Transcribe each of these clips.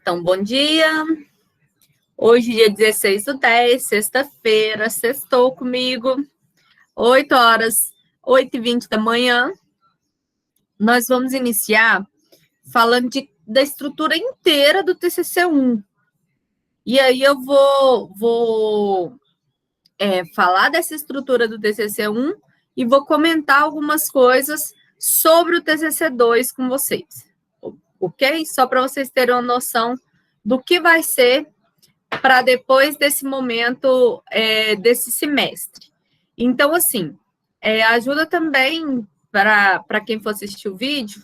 Então, bom dia. Hoje, dia 16/10, sexta-feira, sextou comigo, 8 horas, 8h20 da manhã. Nós vamos iniciar falando da estrutura inteira do TCC1. E aí eu vou falar dessa estrutura do TCC1 e vou comentar algumas coisas sobre o TCC2 com vocês. Ok? Só para vocês terem uma noção do que vai ser para depois desse momento, desse semestre. Então, assim, ajuda também para quem for assistir o vídeo,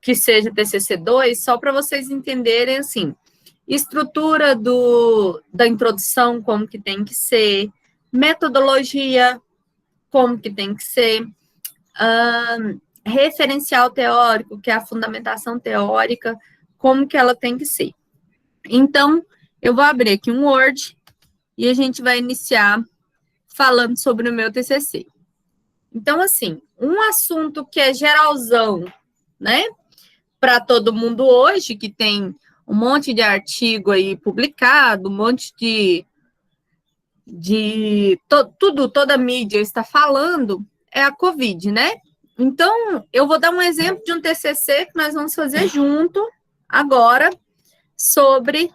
que seja TCC2, só para vocês entenderem, assim, estrutura da introdução, como que tem que ser, metodologia, como que tem que ser, referencial teórico, que é a fundamentação teórica, como que ela tem que ser. Então, eu vou abrir aqui um Word e a gente vai iniciar falando sobre o meu TCC. Então, assim, um assunto que é geralzão, né, para todo mundo hoje, que tem um monte de artigo aí publicado, um monte toda a mídia está falando, é a Covid, né? Então, eu vou dar um exemplo de um TCC que nós vamos fazer junto agora sobre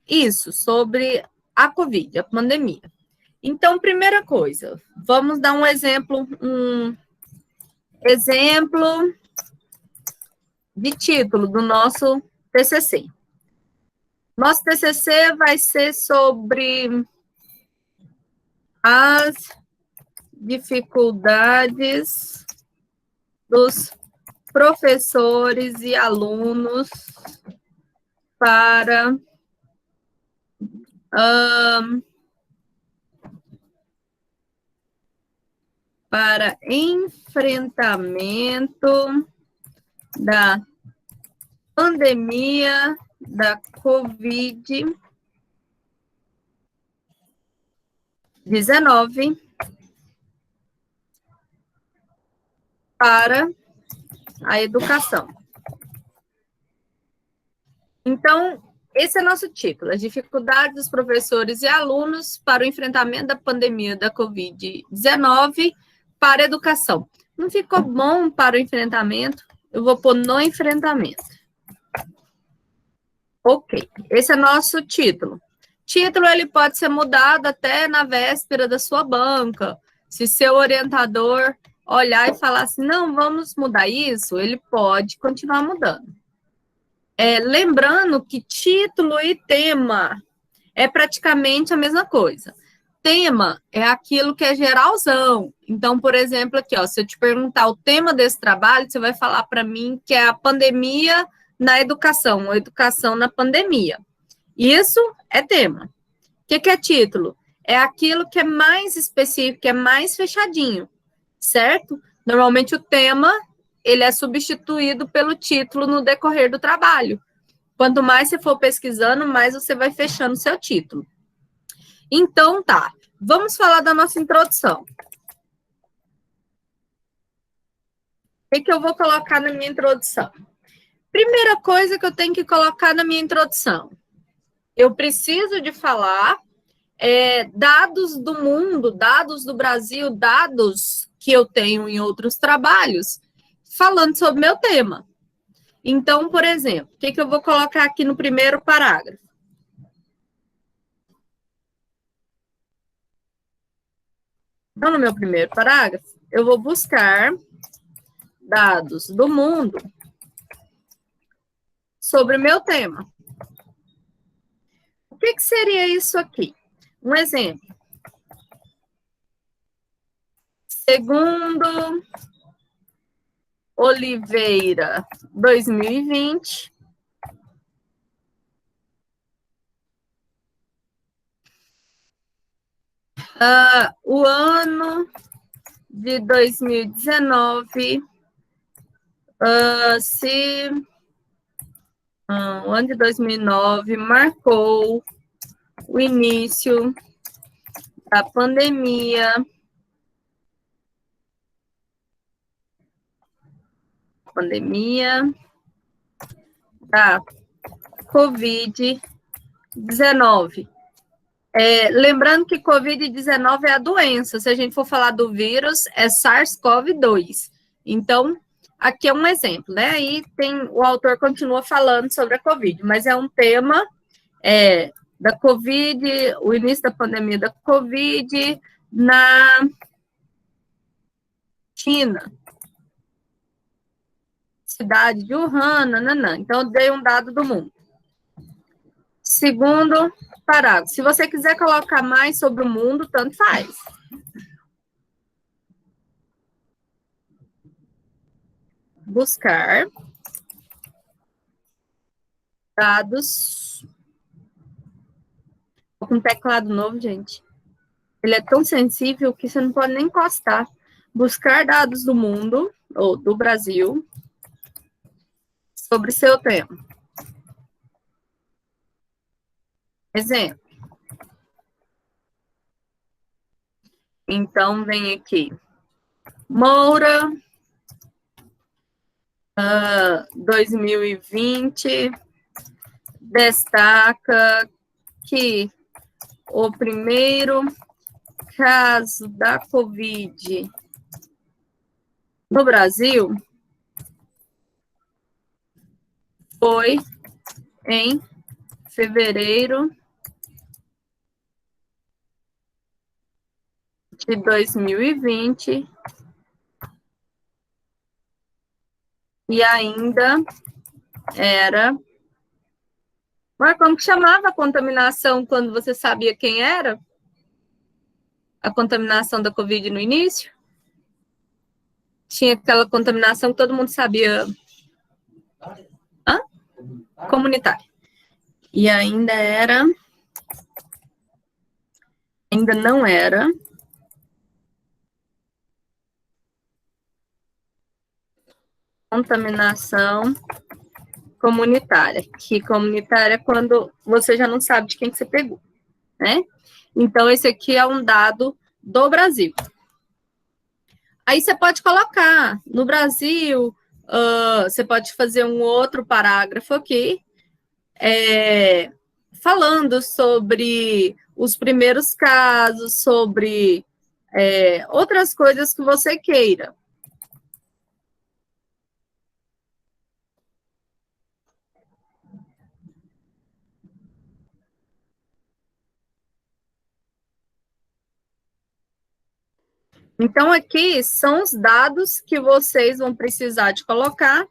isso, sobre a Covid, a pandemia. Então, primeira coisa, vamos dar um exemplo de título do nosso TCC. Nosso TCC vai ser sobre as dificuldades dos professores e alunos para enfrentamento da pandemia da Covid-19 para a educação. Então, esse é nosso título, as dificuldades dos professores e alunos para o enfrentamento da pandemia da Covid-19 para a educação. Não ficou bom para o enfrentamento? Eu vou pôr no enfrentamento. Ok, esse é nosso título. Título, ele pode ser mudado até na véspera da sua banca. Se seu orientador olhar e falar assim, não, vamos mudar isso, ele pode continuar mudando. Lembrando que título e tema é praticamente a mesma coisa. Tema é aquilo que é geralzão. Então, por exemplo, aqui, ó, se eu te perguntar o tema desse trabalho, você vai falar para mim que é a pandemia na educação, ou educação na pandemia. Isso é tema. O que é título? É aquilo que é mais específico, que é mais fechadinho, certo? Normalmente o tema, ele é substituído pelo título no decorrer do trabalho. Quanto mais você for pesquisando, mais você vai fechando o seu título. Então, tá. Vamos falar da nossa introdução. O que eu vou colocar na minha introdução? Primeira coisa que eu tenho que colocar na minha introdução. Eu preciso de falar dados do mundo, dados do Brasil, dados que eu tenho em outros trabalhos, falando sobre meu tema. Então, por exemplo, o que eu vou colocar aqui no primeiro parágrafo? Então, no meu primeiro parágrafo, eu vou buscar dados do mundo sobre o meu tema. O que seria isso aqui? Um exemplo. Segundo Oliveira, 2020, o ano de 2019 o ano de 2009 marcou o início da pandemia pandemia da Covid-19. Lembrando que Covid-19 é a doença. Se a gente for falar do vírus, é SARS-CoV-2. Então, aqui é um exemplo, né? Aí o autor continua falando sobre a Covid, mas é um tema da Covid, o início da pandemia da Covid na China, cidade de Wuhan, nananã. Então, eu dei um dado do mundo. Segundo parágrafo. Se você quiser colocar mais sobre o mundo, tanto faz. Buscar dados. Tô com um teclado novo, gente. Ele é tão sensível que você não pode nem encostar. Buscar dados do mundo, ou do Brasil, sobre seu tema. Exemplo. Então, vem aqui. Moura, 2020, destaca que o primeiro caso da Covid no Brasil foi em fevereiro de 2020 e ainda era... Mas como que chamava a contaminação quando você sabia quem era? A contaminação da Covid no início? Tinha aquela contaminação que todo mundo sabia. Hã? Comunitária. E ainda não era contaminação comunitária, que comunitária é quando você já não sabe de quem que você pegou, né? Então, esse aqui é um dado do Brasil. Aí você pode colocar, no Brasil, você pode fazer um outro parágrafo aqui, falando sobre os primeiros casos, sobre outras coisas que você queira. Então, aqui são os dados que vocês vão precisar de colocar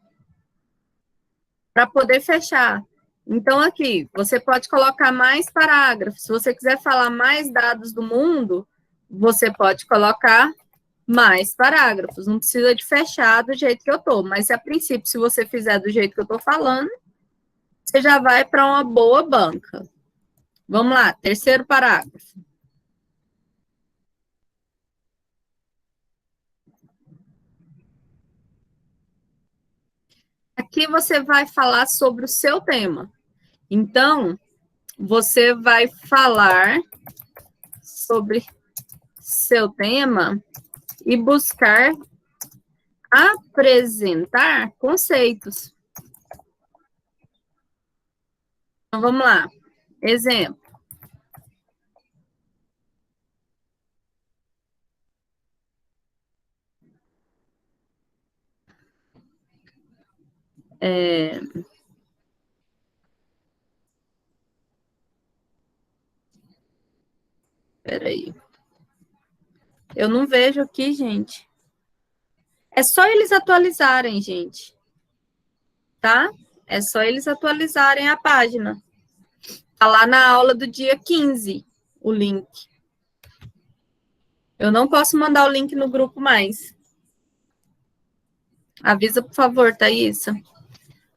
para poder fechar. Então, aqui, você pode colocar mais parágrafos. Se você quiser falar mais dados do mundo, você pode colocar mais parágrafos. Não precisa de fechar do jeito que eu estou. Mas, a princípio, se você fizer do jeito que eu estou falando, você já vai para uma boa banca. Vamos lá, terceiro parágrafo. Aqui você vai falar sobre o seu tema. Então, você vai falar sobre seu tema e buscar apresentar conceitos. Então, vamos lá. Exemplo. Peraí. Eu não vejo aqui, gente. É só eles atualizarem, gente. Tá? É só eles atualizarem a página. Tá lá na aula do dia 15, o link. Eu não posso mandar o link no grupo mais. Avisa, por favor, Thaísa.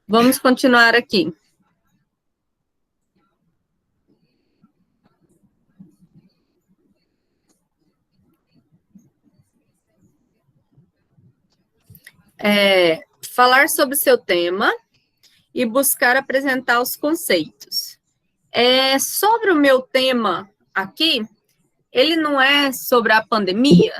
Vamos continuar aqui. Falar sobre seu tema e buscar apresentar os conceitos. Sobre o meu tema aqui, ele não é sobre a pandemia,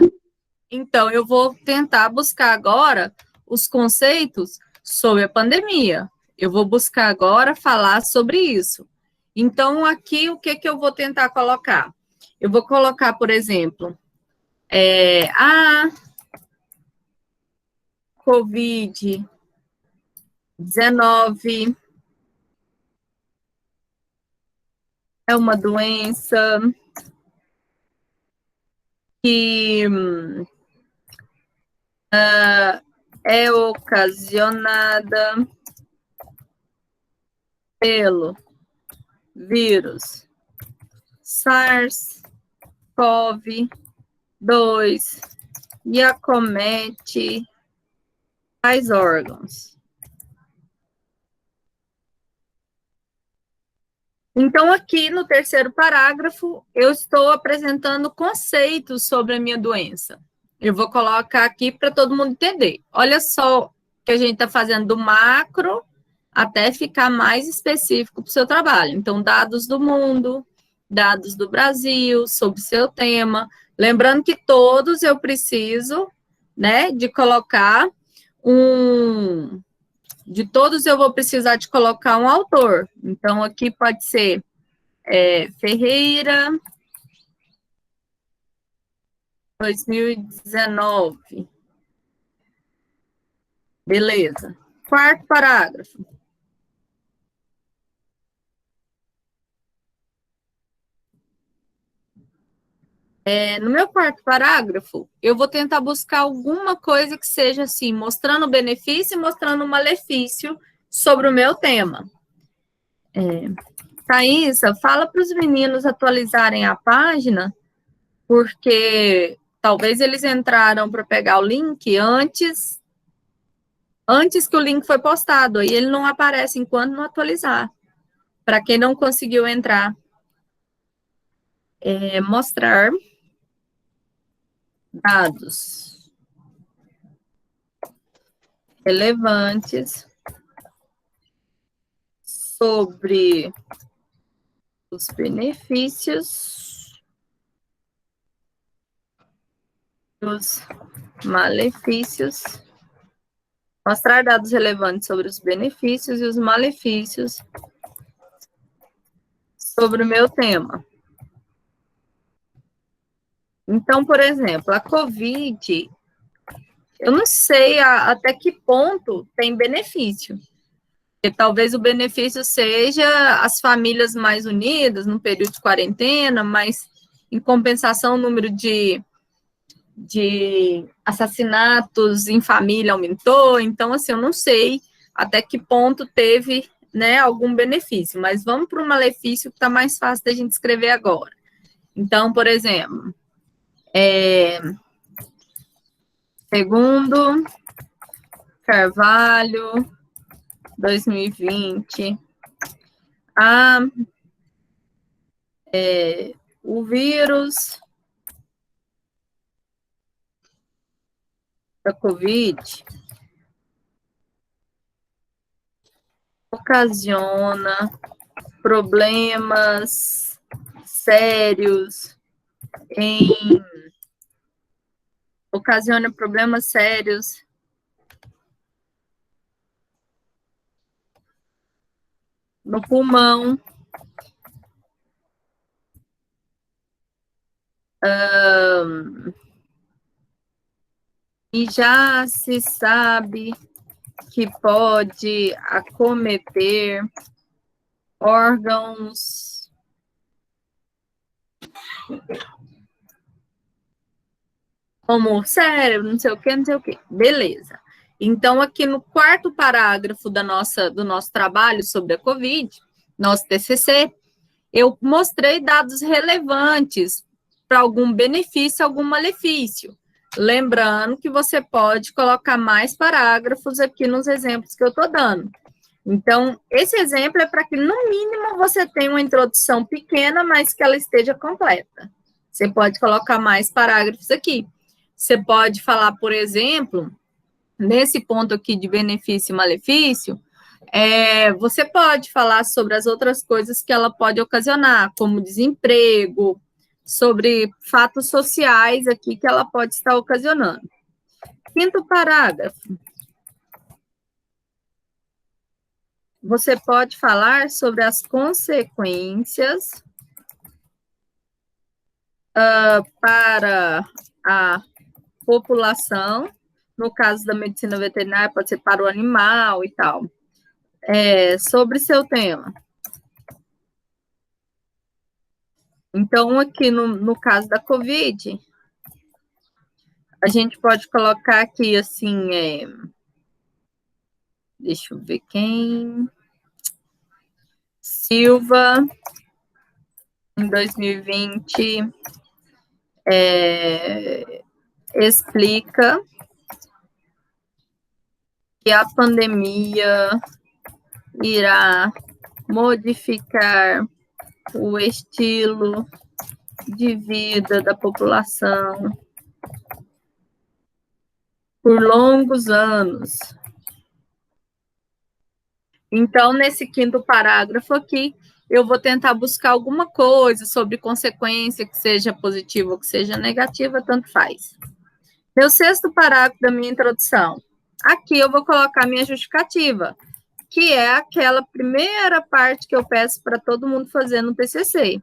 então eu vou tentar buscar agora os conceitos sobre a pandemia. Eu vou buscar agora falar sobre isso. Então, aqui, o que eu vou tentar colocar? Eu vou colocar, por exemplo, a COVID-19 é uma doença que é ocasionada pelo vírus SARS-CoV-2 e acomete tais órgãos. Então, aqui no terceiro parágrafo, eu estou apresentando conceitos sobre a minha doença. Eu vou colocar aqui para todo mundo entender. Olha só que a gente está fazendo do macro até ficar mais específico para o seu trabalho. Então, dados do mundo, dados do Brasil, sobre o seu tema. Lembrando que todos eu preciso, né, de colocar de todos eu vou precisar de colocar um autor. Então, aqui pode ser Ferreira, 2019. Beleza. Quarto parágrafo. No meu quarto parágrafo, eu vou tentar buscar alguma coisa que seja assim, mostrando o benefício e mostrando o malefício sobre o meu tema. Thaísa, fala para os meninos atualizarem a página, porque talvez eles entraram para pegar o link antes que o link foi postado, aí ele não aparece enquanto não atualizar. Para quem não conseguiu entrar, mostrar dados relevantes sobre os benefícios e os malefícios. Mostrar dados relevantes sobre os benefícios e os malefícios sobre o meu tema. Então, por exemplo, a COVID, eu não sei até que ponto tem benefício. Porque talvez o benefício seja as famílias mais unidas no período de quarentena, mas, em compensação, o número de assassinatos em família aumentou. Então, assim, eu não sei até que ponto teve, né, algum benefício. Mas vamos para o malefício que está mais fácil da gente escrever agora. Então, por exemplo, segundo Carvalho, 2020, o vírus da COVID ocasiona problemas sérios no pulmão, e já se sabe que pode acometer órgãos como o cérebro, não sei o que, não sei o que. Beleza. Então, aqui no quarto parágrafo do nosso trabalho sobre a COVID, nosso TCC, eu mostrei dados relevantes para algum benefício, algum malefício. Lembrando que você pode colocar mais parágrafos aqui nos exemplos que eu estou dando. Então, esse exemplo é para que, no mínimo, você tenha uma introdução pequena, mas que ela esteja completa. Você pode colocar mais parágrafos aqui. Você pode falar, por exemplo, nesse ponto aqui de benefício e malefício, você pode falar sobre as outras coisas que ela pode ocasionar, como desemprego, sobre fatos sociais aqui que ela pode estar ocasionando. Quinto parágrafo. você pode falar sobre as consequências para a população, no caso da medicina veterinária, pode ser para o animal e tal, sobre seu tema. Então, aqui no caso da COVID, a gente pode colocar aqui, assim, deixa eu ver quem... Silva, em 2020, explica que a pandemia irá modificar o estilo de vida da população por longos anos. Então, nesse quinto parágrafo aqui, eu vou tentar buscar alguma coisa sobre consequência, que seja positiva ou que seja negativa, tanto faz. Meu sexto parágrafo da minha introdução. Aqui eu vou colocar minha justificativa, que é aquela primeira parte que eu peço para todo mundo fazer no TCC.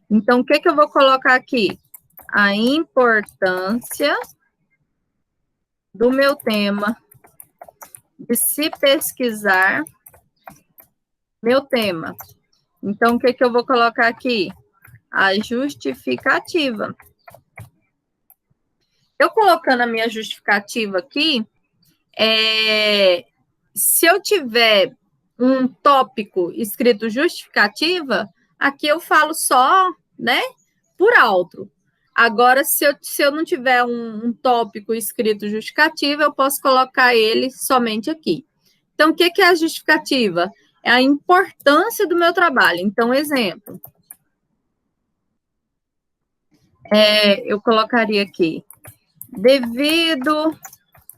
Então, o que eu vou colocar aqui? A importância do meu tema, de se pesquisar meu tema. Então, o que eu vou colocar aqui? A justificativa. Eu colocando a minha justificativa aqui, se eu tiver um tópico escrito justificativa, aqui eu falo só, né, por alto. Agora, se eu não tiver um tópico escrito justificativa, eu posso colocar ele somente aqui. Então, o que é a justificativa? É a importância do meu trabalho. Então, exemplo. Eu colocaria aqui. Devido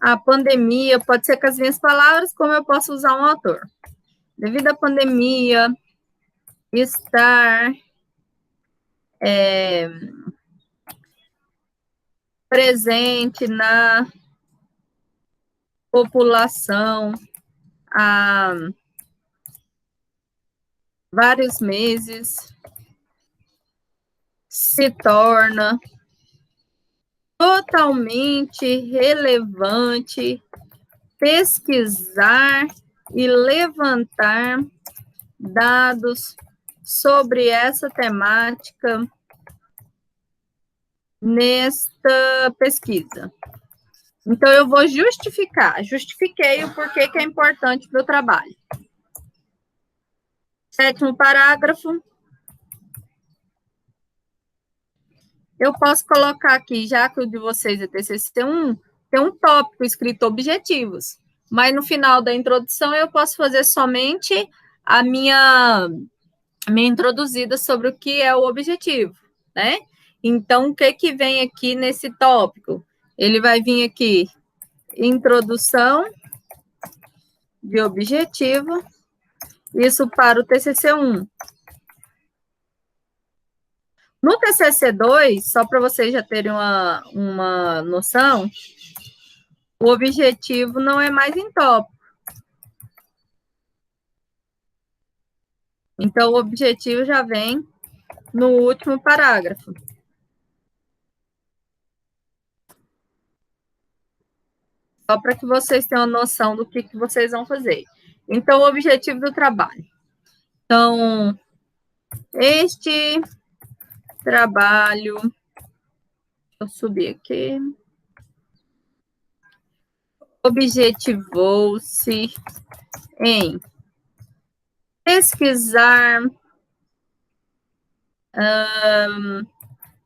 à pandemia, pode ser com as minhas palavras, como eu posso usar um autor. Devido à pandemia estar presente na população há vários meses, se torna totalmente relevante pesquisar e levantar dados sobre essa temática nesta pesquisa. Então, eu vou justificar. Justifiquei o porquê que é importante para o trabalho. Sétimo parágrafo. Eu posso colocar aqui, já que o de vocês é TCC1, tem um tópico escrito objetivos. Mas no final da introdução eu posso fazer somente a minha introduzida sobre o que é o objetivo, né? Então, o que vem aqui nesse tópico? Ele vai vir aqui, introdução de objetivo, isso para o TCC1. No TCC2, só para vocês já terem uma noção, o objetivo não é mais em tópico. Então, o objetivo já vem no último parágrafo. Só para que vocês tenham noção do que vocês vão fazer. Então, o objetivo do trabalho. Então, este trabalho... Deixa eu subir aqui. Objetivou-se em pesquisar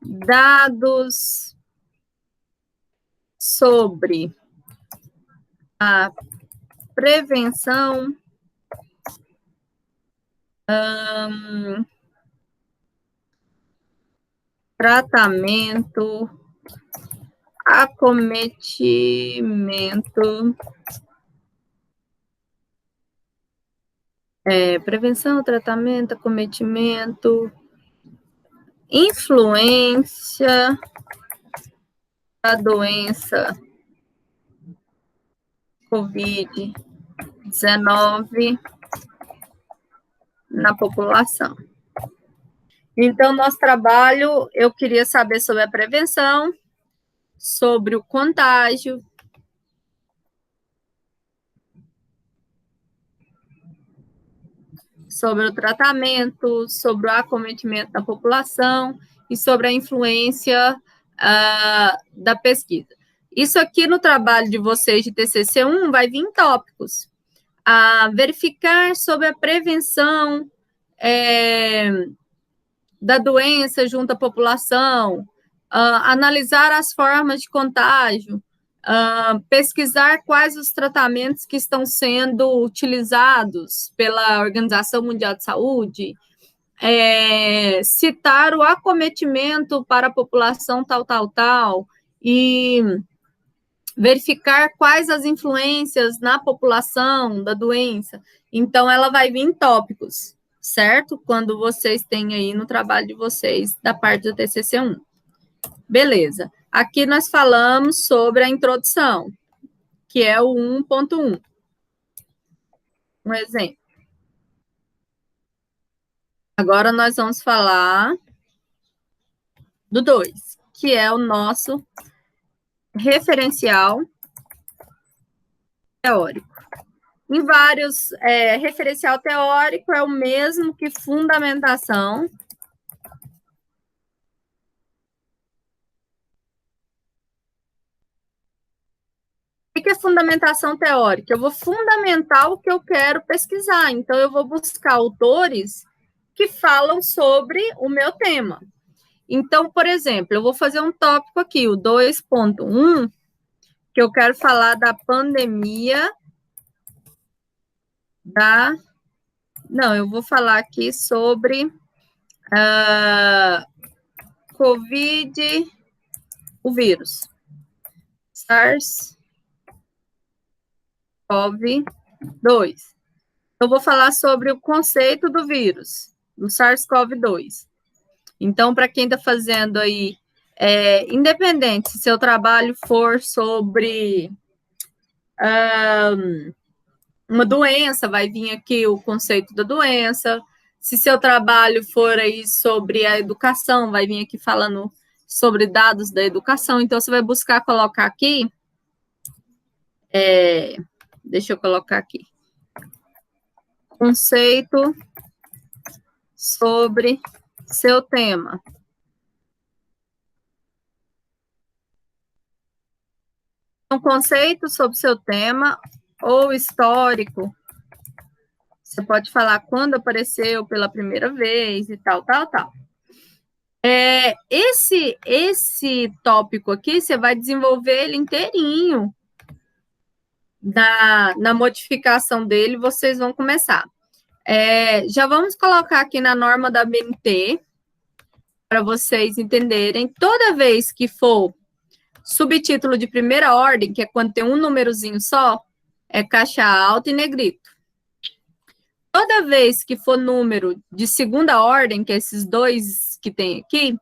dados sobre a prevenção tratamento, acometimento, prevenção, tratamento, acometimento, influência da doença COVID-19 na população. Então, nosso trabalho, eu queria saber sobre a prevenção, sobre o contágio, sobre o tratamento, sobre o acometimento da população e sobre a influência da pesquisa. Isso aqui no trabalho de vocês de TCC1 vai vir em tópicos. Verificar sobre a prevenção da doença junto à população, analisar as formas de contágio, pesquisar quais os tratamentos que estão sendo utilizados pela Organização Mundial de Saúde, citar o acometimento para a população tal, e verificar quais as influências na população da doença. Então, ela vai vir em tópicos, certo? Quando vocês têm aí no trabalho de vocês, da parte do TCC1. Beleza. Aqui nós falamos sobre a introdução, que é o 1.1. Um exemplo. Agora nós vamos falar do 2, que é o nosso referencial teórico. Em vários, referencial teórico é o mesmo que fundamentação. O que é fundamentação teórica? Eu vou fundamentar o que eu quero pesquisar. Então, eu vou buscar autores que falam sobre o meu tema. Então, por exemplo, eu vou fazer um tópico aqui, o 2.1, que eu quero falar da pandemia eu vou falar aqui sobre COVID, o vírus, SARS-CoV-2. Eu vou falar sobre o conceito do vírus, do SARS-CoV-2. Então, para quem está fazendo aí, independente se seu trabalho for sobre uma doença, vai vir aqui o conceito da doença. Se seu trabalho for aí sobre a educação, vai vir aqui falando sobre dados da educação. Então, você vai buscar colocar aqui, deixa eu colocar aqui, conceito sobre seu tema. Um conceito sobre seu tema ou histórico. Você pode falar quando apareceu pela primeira vez e tal. Esse tópico aqui, você vai desenvolver ele inteirinho. Na modificação dele, vocês vão começar. Já vamos colocar aqui na norma da BNT, para vocês entenderem. Toda vez que for subtítulo de primeira ordem, que é quando tem um númerozinho só, é caixa alta e negrito. Toda vez que for número de segunda ordem, que é esses dois que tem aqui,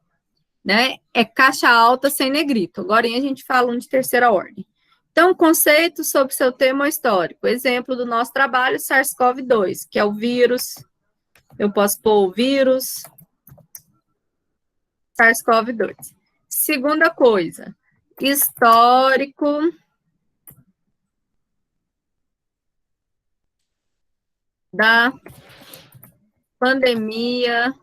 né, é caixa alta sem negrito. Agora a gente fala um de terceira ordem. Então, conceito sobre seu tema histórico. Exemplo do nosso trabalho, SARS-CoV-2, que é o vírus. Eu posso pôr o vírus SARS-CoV-2. Segunda coisa, histórico da pandemia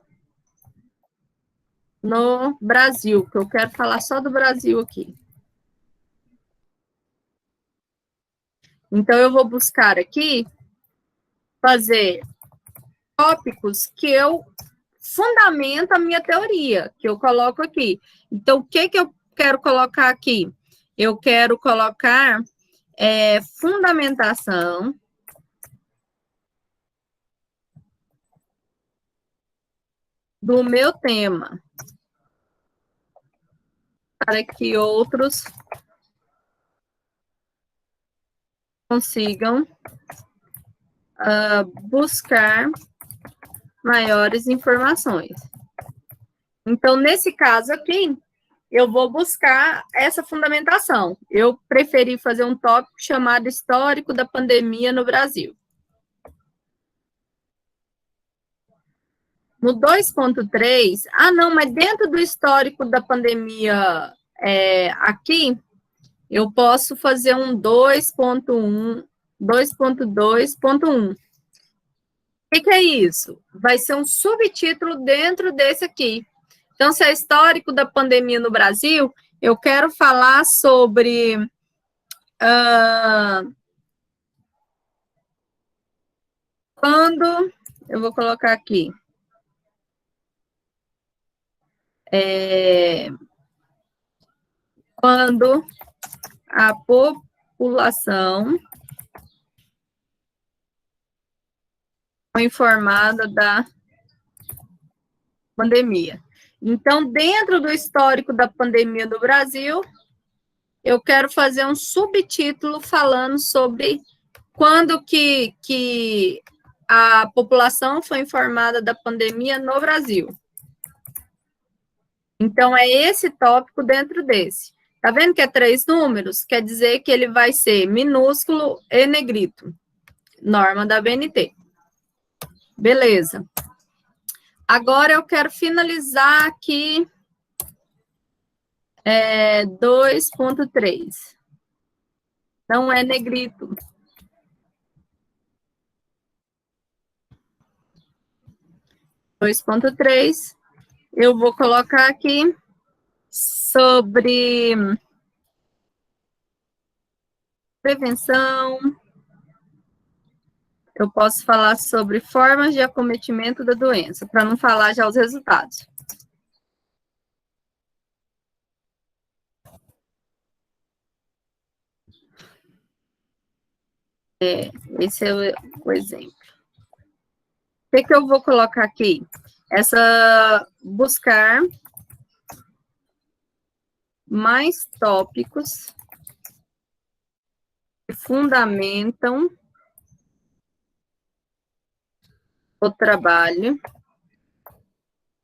no Brasil, que eu quero falar só do Brasil aqui. Então, eu vou buscar aqui fazer tópicos que eu fundamento a minha teoria, que eu coloco aqui. Então, o que eu quero colocar aqui? Eu quero colocar fundamentação do meu tema, para que outros consigam buscar maiores informações. Então, nesse caso aqui, eu vou buscar essa fundamentação. Eu preferi fazer um tópico chamado Histórico da Pandemia no Brasil. No 2.3, não, mas dentro do histórico da pandemia aqui, eu posso fazer um 2.1, 2.2.1. O que é isso? Vai ser um subtítulo dentro desse aqui. Então, se é histórico da pandemia no Brasil, eu quero falar sobre quando, eu vou colocar aqui, quando a população foi informada da pandemia. Então, dentro do histórico da pandemia no Brasil, eu quero fazer um subtítulo falando sobre quando que a população foi informada da pandemia no Brasil. Então, é esse tópico dentro desse. Tá vendo que é 3 números? Quer dizer que ele vai ser minúsculo e negrito. Norma da BNT. Beleza. Agora, eu quero finalizar aqui 2.3. Não é negrito. Eu vou colocar aqui sobre prevenção. Eu posso falar sobre formas de acometimento da doença, para não falar já os resultados. Esse é o exemplo. O que eu vou colocar aqui? Buscar mais tópicos que fundamentam o trabalho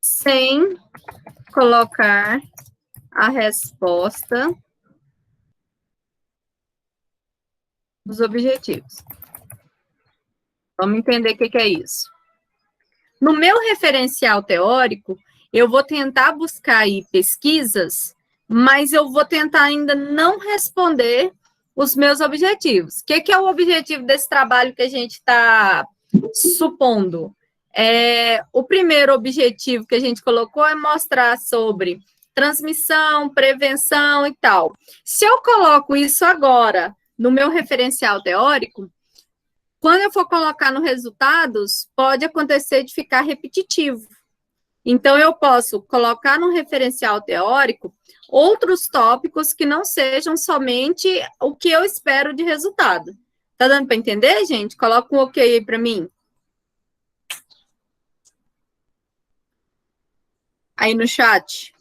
sem colocar a resposta dos objetivos. Vamos entender o que é isso. No meu referencial teórico, eu vou tentar buscar aí pesquisas, mas eu vou tentar ainda não responder os meus objetivos. O que é o objetivo desse trabalho que a gente está supondo? O primeiro objetivo que a gente colocou é mostrar sobre transmissão, prevenção e tal. Se eu coloco isso agora no meu referencial teórico, quando eu for colocar no resultados, pode acontecer de ficar repetitivo. Então, eu posso colocar no referencial teórico outros tópicos que não sejam somente o que eu espero de resultado. Tá dando para entender, gente? Coloca um ok aí para mim. Aí no chat.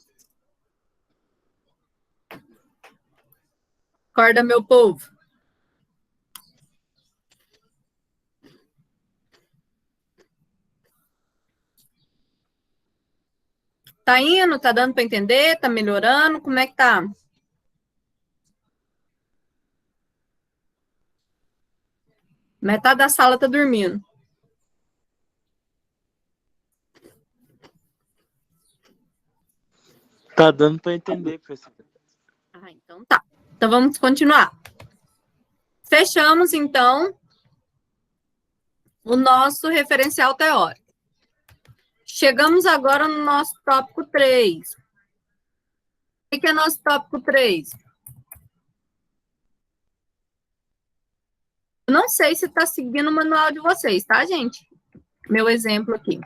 Acorda, meu povo. Tá indo? Tá dando para entender? Tá melhorando? Como é que tá? Metade da sala tá dormindo. Tá dando para entender, professor. Então tá. Então vamos continuar. Fechamos, então, o nosso referencial teórico. Chegamos agora no nosso tópico 3. O que é nosso tópico 3? Eu não sei se está seguindo o manual de vocês, tá, gente? Meu exemplo aqui.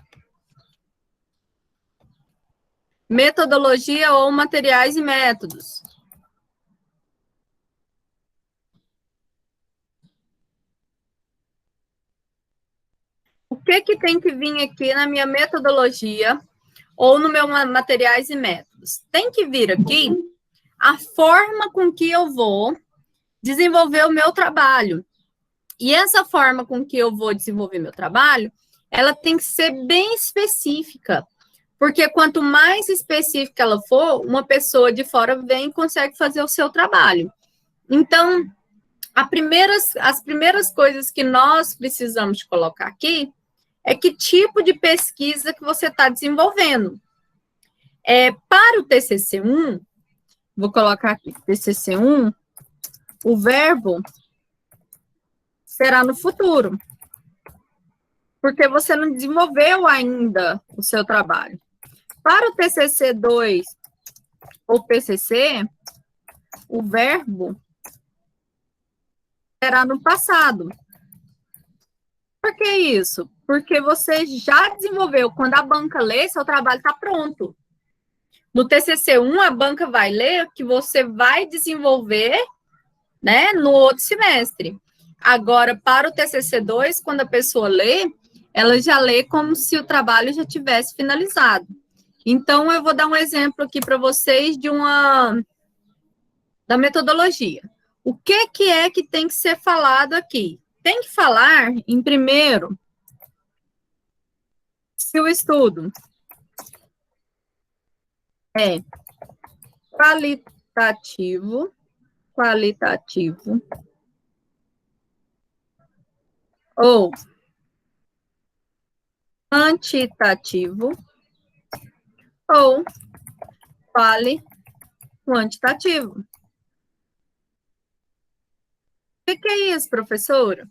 Metodologia ou materiais e métodos. O que tem que vir aqui na minha metodologia ou no meu materiais e métodos? Tem que vir aqui a forma com que eu vou desenvolver o meu trabalho. E essa forma com que eu vou desenvolver meu trabalho, ela tem que ser bem específica. Porque quanto mais específica ela for, uma pessoa de fora vem e consegue fazer o seu trabalho. Então, as primeiras coisas que nós precisamos de colocar aqui é que tipo de pesquisa que você está desenvolvendo. Para o TCC1, vou colocar aqui, TCC1, o verbo será no futuro, porque você não desenvolveu ainda o seu trabalho. Para o TCC2 ou TCC, o verbo será no passado. Por que isso? Porque você já desenvolveu. Quando a banca lê, seu trabalho está pronto. No TCC1, a banca vai ler o que você vai desenvolver, né, no outro semestre. Agora, para o TCC2, quando a pessoa lê, ela já lê como se o trabalho já tivesse finalizado. Então, eu vou dar um exemplo aqui para vocês da metodologia. O que é que tem que ser falado aqui? Tem que falar, em primeiro, se o estudo é qualitativo ou quantitativo ou quantitativo. O que é isso, professora?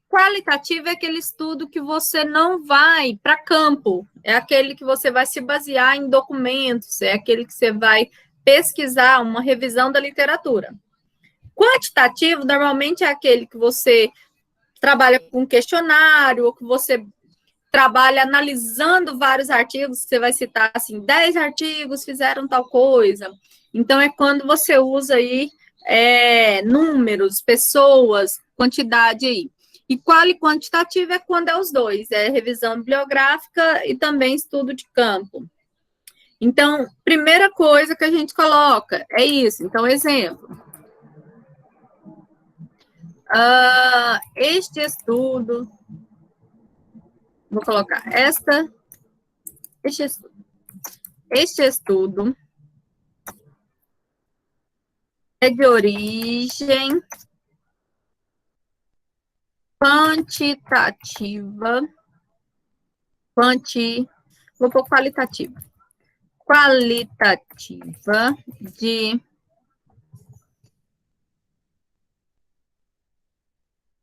Qualitativo é aquele estudo que você não vai para campo, é aquele que você vai se basear em documentos, é aquele que você vai pesquisar, uma revisão da literatura. Quantitativo, normalmente, é aquele que você trabalha com questionário, ou que você trabalha analisando vários artigos, você vai citar, assim, 10 artigos fizeram tal coisa. Então, é quando você usa aí números, pessoas, quantidade aí. E quantitativo é quando é os dois, é revisão bibliográfica e também estudo de campo. Então, primeira coisa que a gente coloca é isso. Então, exemplo. Este estudo, vou colocar este estudo é de origem quantitativa, vou pôr qualitativa de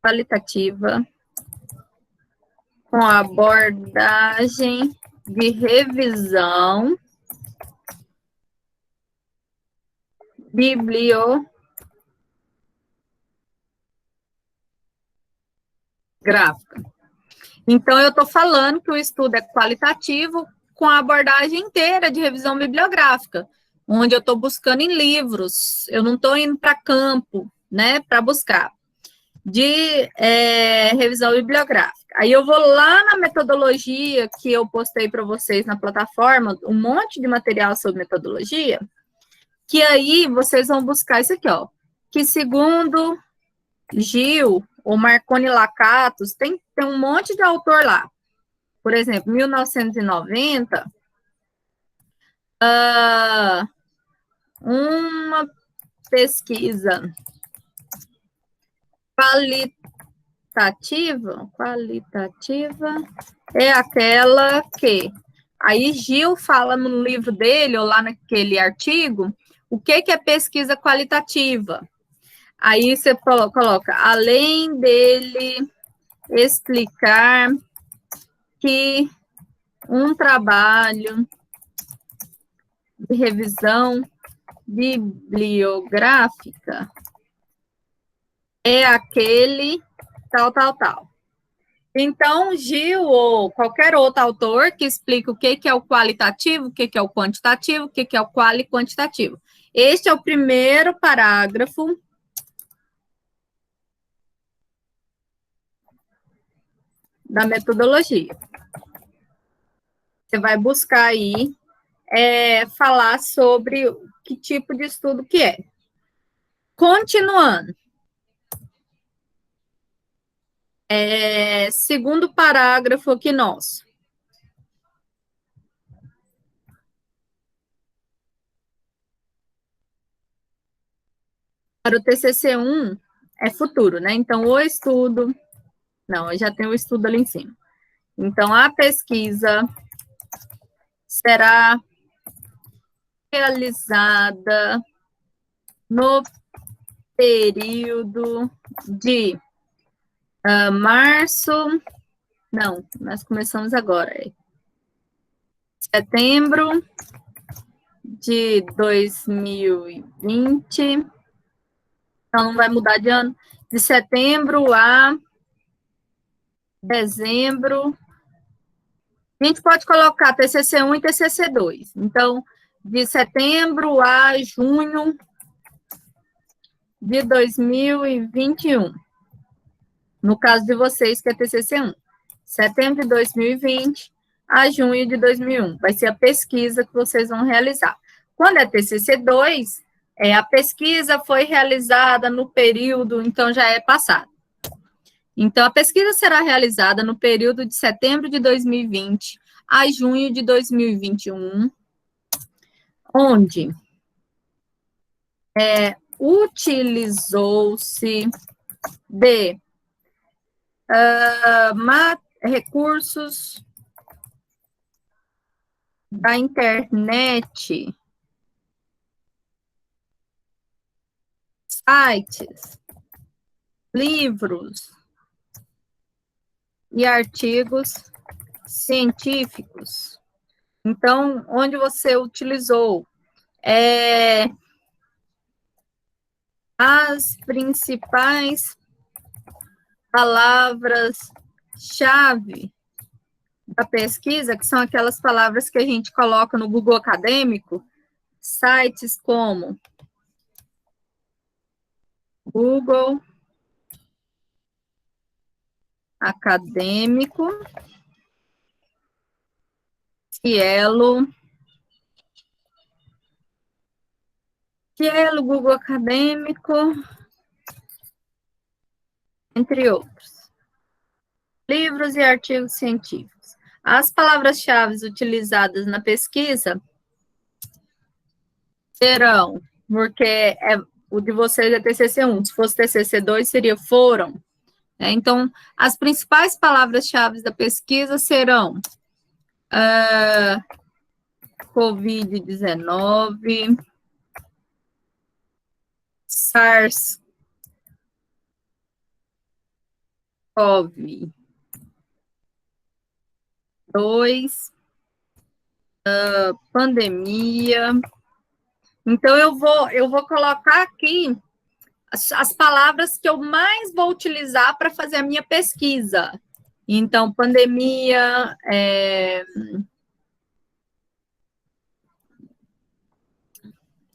qualitativa com abordagem de revisão bibliográfica. Então, eu estou falando que o estudo é qualitativo com a abordagem inteira de revisão bibliográfica, onde eu estou buscando em livros, eu não estou indo para campo, né, para buscar, de revisão bibliográfica. Aí eu vou lá na metodologia que eu postei para vocês na plataforma, um monte de material sobre metodologia, que aí vocês vão buscar isso aqui, ó, que segundo Gil ou Marconi Lacatos, tem um monte de autor lá. Por exemplo, 1990, uma pesquisa qualitativa é aquela que... Aí Gil fala no livro dele, ou lá naquele artigo, o que é pesquisa qualitativa. Aí você coloca, além dele explicar que um trabalho de revisão bibliográfica é aquele tal. Então, Gil ou qualquer outro autor que explica o que é o qualitativo, o que é o quantitativo, o que é o quantitativo. Este é o primeiro parágrafo da metodologia. Você vai buscar aí falar sobre que tipo de estudo que é. Continuando. Segundo parágrafo aqui nosso. Para o TCC1 é futuro, né? Então, o estudo... Não, eu já tenho o estudo ali em cima. Então, a pesquisa será realizada no período de março... Não, nós começamos agora. Setembro de 2020. Então, não vai mudar de ano. De setembro a dezembro. A gente pode colocar TCC1 e TCC2. Então, de setembro a junho de 2021. No caso de vocês, que é TCC1. Setembro de 2020 a junho de 2001. Vai ser a pesquisa que vocês vão realizar. Quando é TCC2, a pesquisa foi realizada no período, então já é passado. Então, a pesquisa será realizada no período de setembro de 2020 a junho de 2021, onde utilizou-se de recursos da internet, sites, livros e artigos científicos. Então, onde você utilizou as principais palavras-chave da pesquisa, que são aquelas palavras que a gente coloca no Google Acadêmico, sites como Google Acadêmico, Cielo, Google Acadêmico, entre outros. Livros e artigos científicos. As palavras-chave utilizadas na pesquisa serão, porque o de vocês é TCC1, se fosse TCC2 seria foram. Então, as principais palavras-chave da pesquisa serão Covid-19, SARS-CoV-2, pandemia. Então, eu vou colocar aqui as palavras que eu mais vou utilizar para fazer a minha pesquisa. Então, pandemia,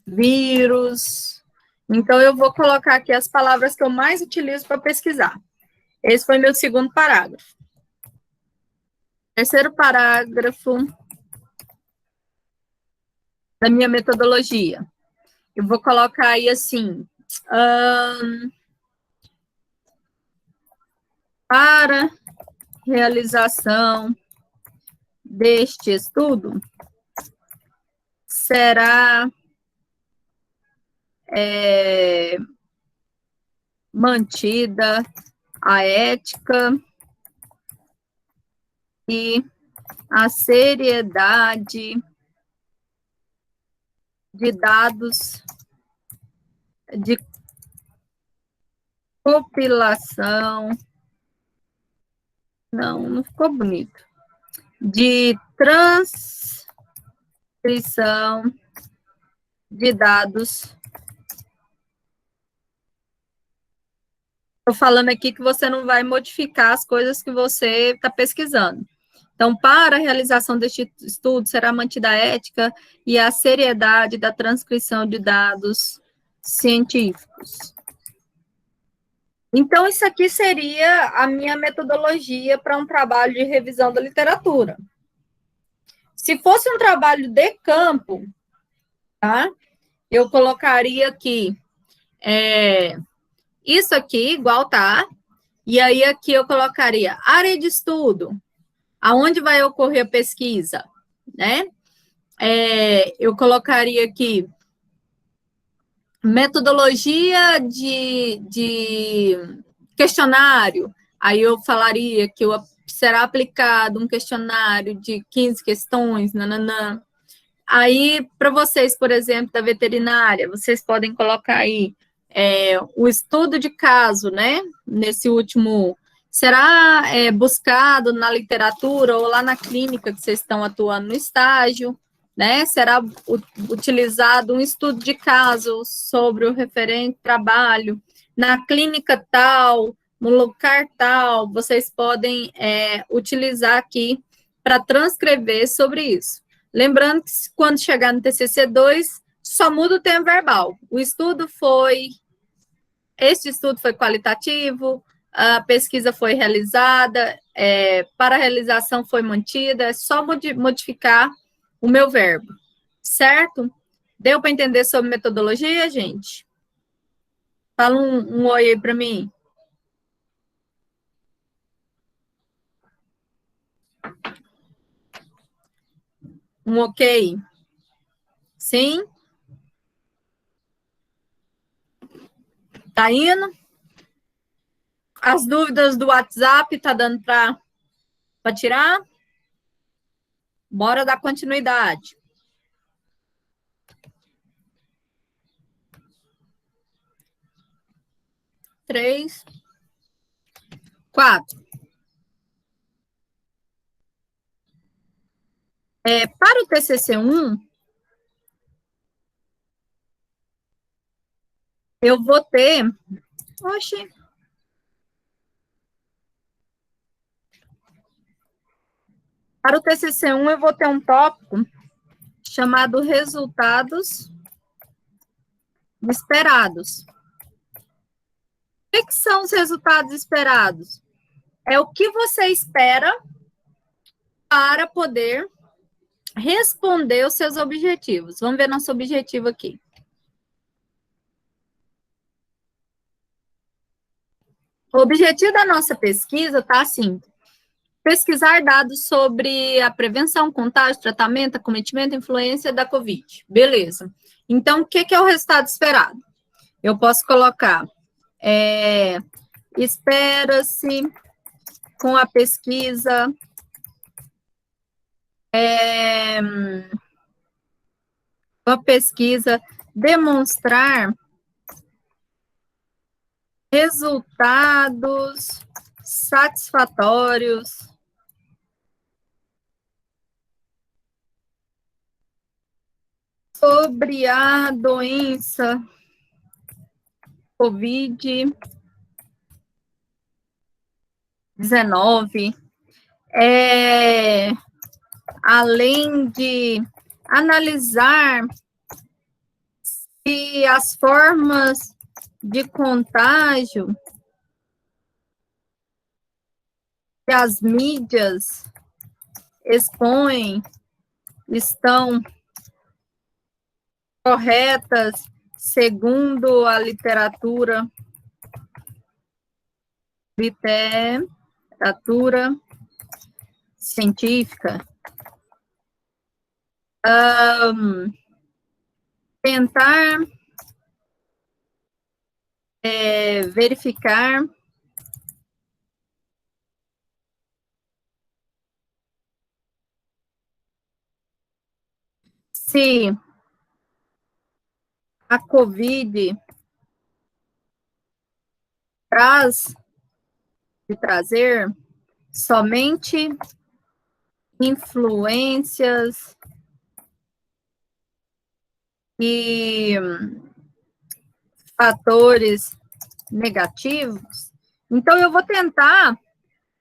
vírus. Então, eu vou colocar aqui as palavras que eu mais utilizo para pesquisar. Esse foi meu segundo parágrafo. Terceiro parágrafo da minha metodologia. Eu vou colocar aí assim, para realização deste estudo, será mantida a ética e a seriedade de dados de compilação, não ficou bonito, de transcrição de dados. Estou falando aqui que você não vai modificar as coisas que você está pesquisando. Então, para a realização deste estudo, será mantida a ética e a seriedade da transcrição de dados científicos. Então, isso aqui seria a minha metodologia para um trabalho de revisão da literatura. Se fosse um trabalho de campo, tá? Eu colocaria aqui, isso aqui, igual tá, e aí aqui eu colocaria área de estudo, aonde vai ocorrer a pesquisa, né? Eu colocaria aqui metodologia de questionário, aí eu falaria que será aplicado um questionário de 15 questões, nananã. Aí, para vocês, por exemplo, da veterinária, vocês podem colocar aí o estudo de caso, né? Nesse último, será buscado na literatura ou lá na clínica que vocês estão atuando no estágio, né? Será utilizado um estudo de caso sobre o referente trabalho na clínica tal, no lugar tal, vocês podem utilizar aqui para transcrever sobre isso. Lembrando que quando chegar no TCC2, só muda o tempo verbal. Este estudo foi qualitativo, a pesquisa foi realizada, para a realização foi mantida, é só modificar o meu verbo, certo? Deu para entender sobre metodologia, gente? Fala um oi aí para mim. Um ok? Sim? Tá indo? As dúvidas do WhatsApp, tá dando para tirar? Bora dar continuidade. 3, 4. Para o TCC1, eu vou ter... Oxi. Para o TCC1, eu vou ter um tópico chamado resultados esperados. O que são os resultados esperados? É o que você espera para poder responder os seus objetivos. Vamos ver nosso objetivo aqui. O objetivo da nossa pesquisa está assim: pesquisar dados sobre a prevenção, contágio, tratamento, acometimento e influência da COVID. Beleza. Então, o que é o resultado esperado? Eu posso colocar, espera-se com a pesquisa demonstrar resultados satisfatórios sobre a doença COVID-19, além de analisar se as formas de contágio que as mídias expõem estão corretas segundo a literatura científica. Tentar verificar se a COVID trazer somente influências e fatores negativos. Então, eu vou tentar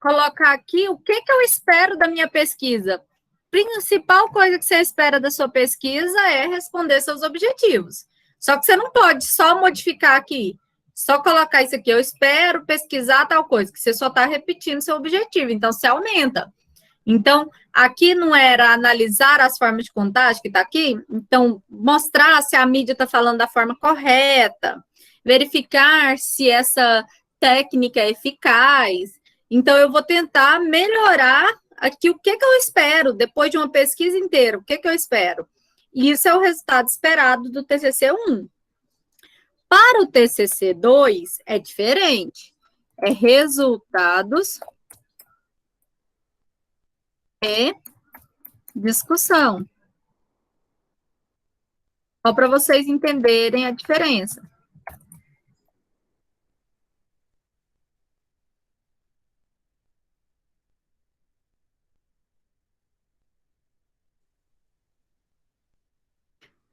colocar aqui o que eu espero da minha pesquisa. Principal coisa que você espera da sua pesquisa é responder seus objetivos. Só que você não pode só modificar aqui, só colocar isso aqui, eu espero pesquisar tal coisa, que você só está repetindo seu objetivo, então você aumenta. Então, aqui não era analisar as formas de contágio que está aqui, então mostrar se a mídia está falando da forma correta, verificar se essa técnica é eficaz. Então, eu vou tentar melhorar aqui o que eu espero, depois de uma pesquisa inteira, o que eu espero. E isso é o resultado esperado do TCC1. Para o TCC2, é diferente. É resultados e discussão. Só para vocês entenderem a diferença.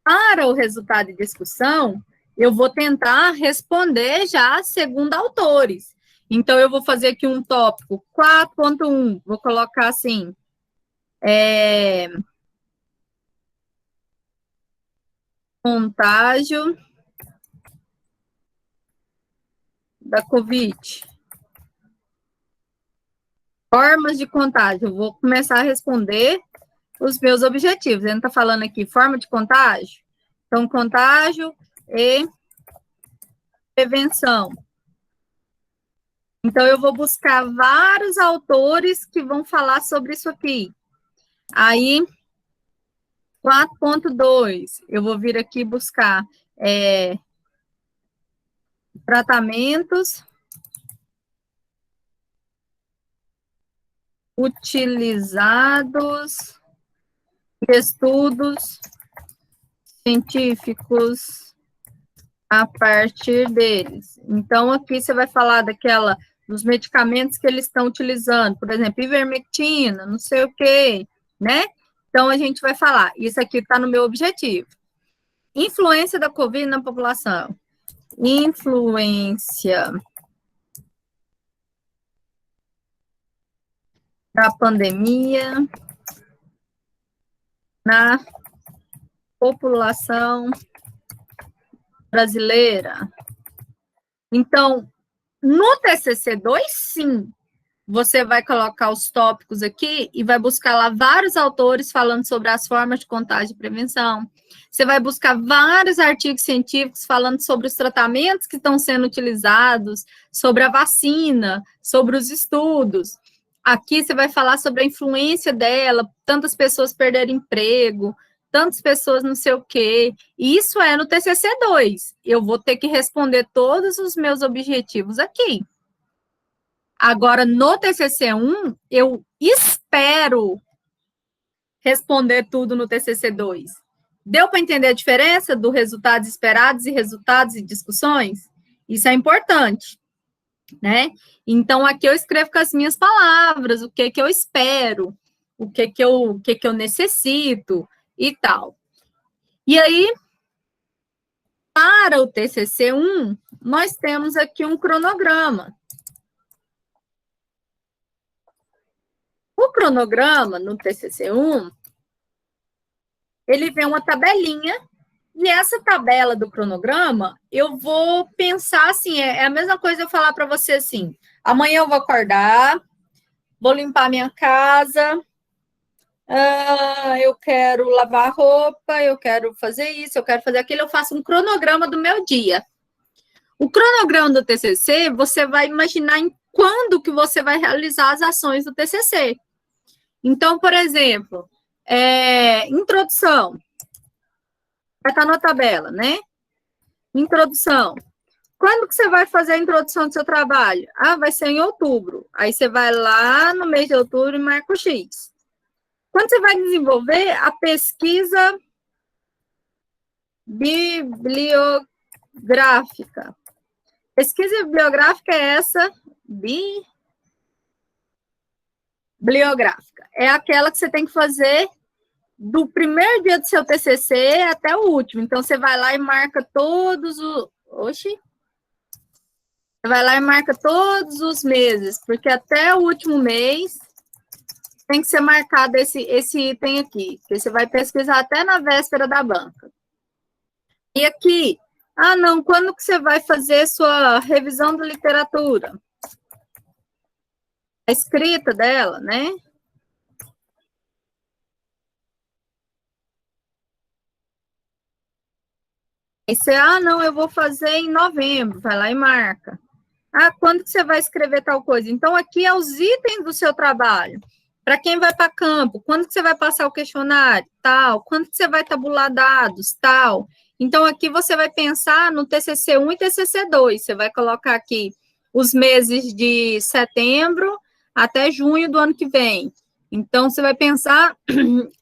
Para o resultado de discussão, eu vou tentar responder já segundo autores. Então, eu vou fazer aqui um tópico 4.1, vou colocar assim, contágio da Covid. Formas de contágio. Eu vou começar a responder os meus objetivos. Ele não está falando aqui forma de contágio? Então, contágio e prevenção. Então, eu vou buscar vários autores que vão falar sobre isso aqui. Aí, 4.2, eu vou vir aqui buscar tratamentos utilizados, estudos científicos a partir deles. Então, aqui você vai falar dos medicamentos que eles estão utilizando, por exemplo, ivermectina, não sei o quê, né? Então, a gente vai falar, isso aqui está no meu objetivo. Influência da Covid na população. Influência da pandemia na população brasileira. Então, no TCC2, sim, você vai colocar os tópicos aqui e vai buscar lá vários autores falando sobre as formas de contágio e prevenção. Você vai buscar vários artigos científicos falando sobre os tratamentos que estão sendo utilizados, sobre a vacina, sobre os estudos. Aqui você vai falar sobre a influência dela, tantas pessoas perderem emprego, tantas pessoas não sei o quê. Isso é no TCC2. Eu vou ter que responder todos os meus objetivos aqui. Agora, no TCC1, eu espero responder tudo no TCC2. Deu para entender a diferença do resultados esperados e resultados e discussões? Isso é importante, né? Então, aqui eu escrevo com as minhas palavras, o que eu espero, o que eu necessito e tal. E aí, para o TCC1, nós temos aqui um cronograma. O cronograma, no TCC1, ele vem uma tabelinha, e essa tabela do cronograma, eu vou pensar assim, é a mesma coisa eu falar para você assim, amanhã eu vou acordar, vou limpar minha casa, eu quero lavar roupa, eu quero fazer isso, eu quero fazer aquilo, eu faço um cronograma do meu dia. O cronograma do TCC, você vai imaginar em quando que você vai realizar as ações do TCC. Então, por exemplo, introdução. Vai estar na tabela, né? Introdução. Quando que você vai fazer a introdução do seu trabalho? Vai ser em outubro. Aí você vai lá no mês de outubro e marca o X. Quando você vai desenvolver a pesquisa bibliográfica. Pesquisa bibliográfica é essa, bibliográfica. É aquela que você tem que fazer do primeiro dia do seu TCC até o último. Então, você vai lá e marca todos os... Oxi! Você vai lá e marca todos os meses, porque até o último mês tem que ser marcado esse item aqui, que você vai pesquisar até na véspera da banca. E aqui, não, quando que você vai fazer sua revisão da literatura? A escrita dela, né? Aí você, não, eu vou fazer em novembro, vai lá e marca. Quando que você vai escrever tal coisa? Então, aqui é os itens do seu trabalho. Para quem vai para campo, quando que você vai passar o questionário? Tal. Quando que você vai tabular dados? Tal. Então, aqui você vai pensar no TCC1 e TCC2. Você vai colocar aqui os meses de setembro até junho do ano que vem. Então, você vai pensar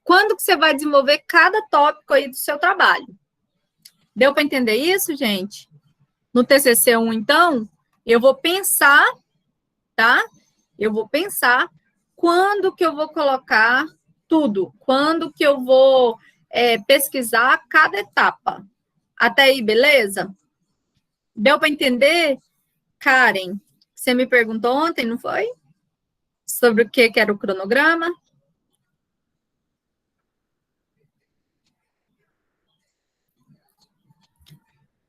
quando que você vai desenvolver cada tópico aí do seu trabalho. Deu para entender isso, gente? No TCC1, então, eu vou pensar, tá? Eu vou pensar quando que eu vou colocar tudo, quando que eu vou pesquisar cada etapa. Até aí, beleza? Deu para entender? Karen, você me perguntou ontem, não foi? Sobre o que era o cronograma.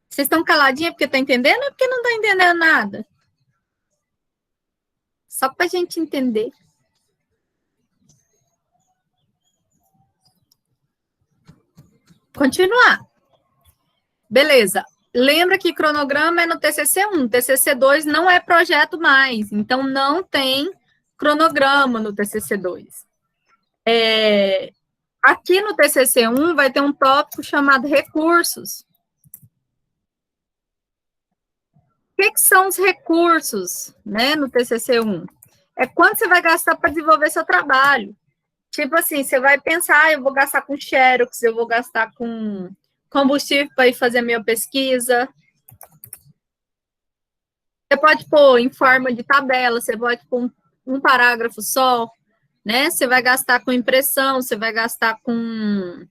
Vocês estão caladinhos porque estão entendendo ou porque não estão entendendo nada? Só para a gente entender. Continuar. Beleza. Lembra que cronograma é no TCC1. TCC2 não é projeto mais. Então, não tem cronograma no TCC2. Aqui no TCC1 vai ter um tópico chamado recursos. O que são os recursos, né, no TCC1? É quanto você vai gastar para desenvolver seu trabalho. Tipo assim, você vai pensar, eu vou gastar com Xerox, eu vou gastar com combustível para ir fazer a minha pesquisa. Você pode pôr em forma de tabela, você pode pôr um parágrafo só, né? Você vai gastar com impressão, você vai gastar com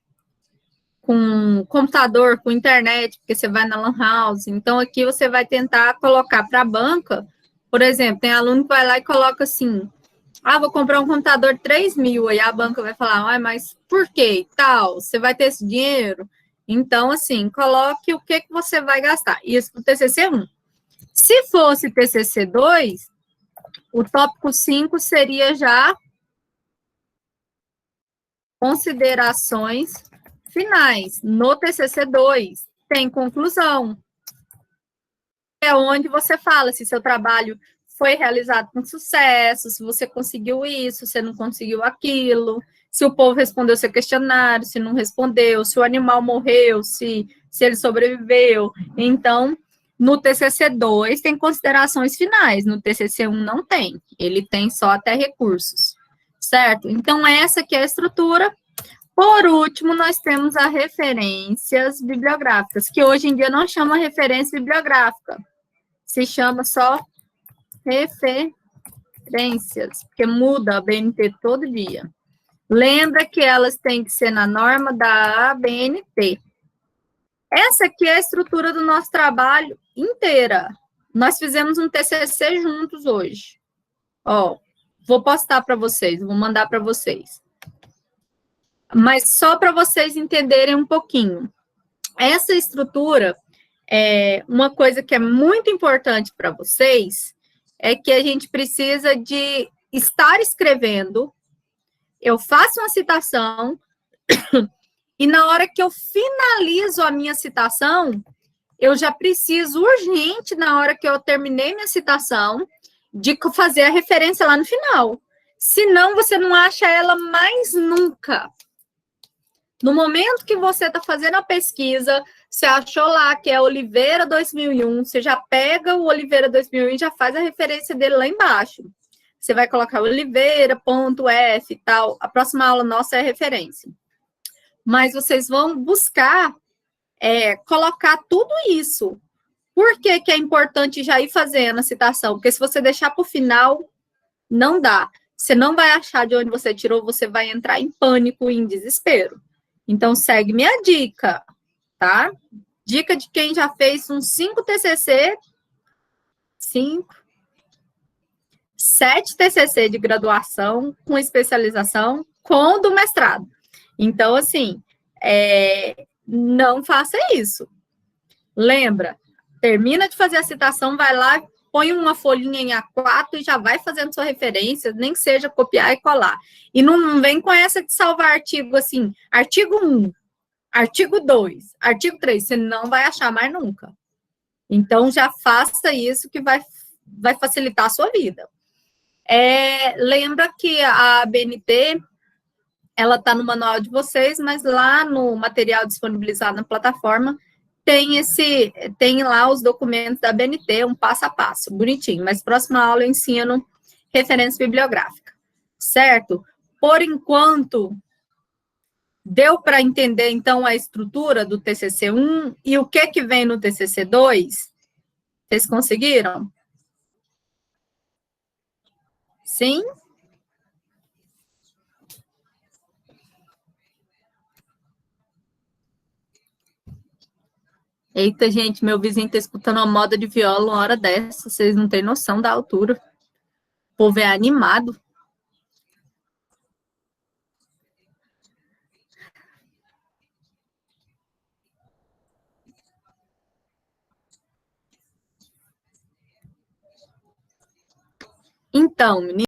computador, com internet, porque você vai na Lan House. Então, aqui você vai tentar colocar para a banca, por exemplo, tem aluno que vai lá e coloca assim, vou comprar um computador de 3 mil, aí a banca vai falar, mas por quê? Tal, você vai ter esse dinheiro? Então, assim, coloque o que você vai gastar. Isso para o TCC1. Se fosse TCC2, o tópico 5 seria já considerações finais. No TCC2, tem conclusão. É onde você fala se seu trabalho foi realizado com sucesso, se você conseguiu isso, se não conseguiu aquilo, se o povo respondeu seu questionário, se não respondeu, se o animal morreu, se ele sobreviveu. Então, no TCC2 tem considerações finais, no TCC1 não tem, ele tem só até recursos, certo? Então, essa aqui é a estrutura. Por último, nós temos as referências bibliográficas, que hoje em dia não chama referência bibliográfica, se chama só referências, porque muda a BNT todo dia. Lembra que elas têm que ser na norma da ABNT. Essa aqui é a estrutura do nosso trabalho inteira. Nós fizemos um TCC juntos hoje. Ó, vou postar para vocês, vou mandar para vocês. Mas só para vocês entenderem um pouquinho. Essa estrutura, uma coisa que é muito importante para vocês, é que a gente precisa de estar escrevendo, eu faço uma citação, e na hora que eu finalizo a minha citação, eu já preciso urgente, na hora que eu terminei minha citação, de fazer a referência lá no final. Senão, você não acha ela mais nunca. No momento que você está fazendo a pesquisa, você achou lá que é Oliveira 2001, você já pega o Oliveira 2001 e já faz a referência dele lá embaixo. Você vai colocar Oliveira.f e tal. A próxima aula nossa é referência. Mas vocês vão buscar colocar tudo isso. Por que é importante já ir fazendo a citação? Porque se você deixar para o final, não dá. Você não vai achar de onde você tirou, você vai entrar em pânico e em desespero. Então, segue minha dica, tá? Dica de quem já fez uns 5 TCC, 7 TCC de graduação, com especialização, com do mestrado. Então, assim, não faça isso. Lembra, termina de fazer a citação, vai lá, põe uma folhinha em A4 e já vai fazendo sua referência, nem que seja copiar e colar. E não vem com essa de salvar artigo assim, artigo 1, artigo 2, artigo 3, você não vai achar mais nunca. Então, já faça isso que vai facilitar a sua vida. Lembra que a BNT, ela está no manual de vocês, mas lá no material disponibilizado na plataforma, tem lá os documentos da BNT, um passo a passo, bonitinho, mas próxima aula eu ensino referência bibliográfica, certo? Por enquanto, deu para entender, então, a estrutura do TCC1 e o que vem no TCC2? Vocês conseguiram? Sim? Eita, gente, meu vizinho tá escutando uma moda de viola uma hora dessa, vocês não têm noção da altura. O povo é animado. Então, menino,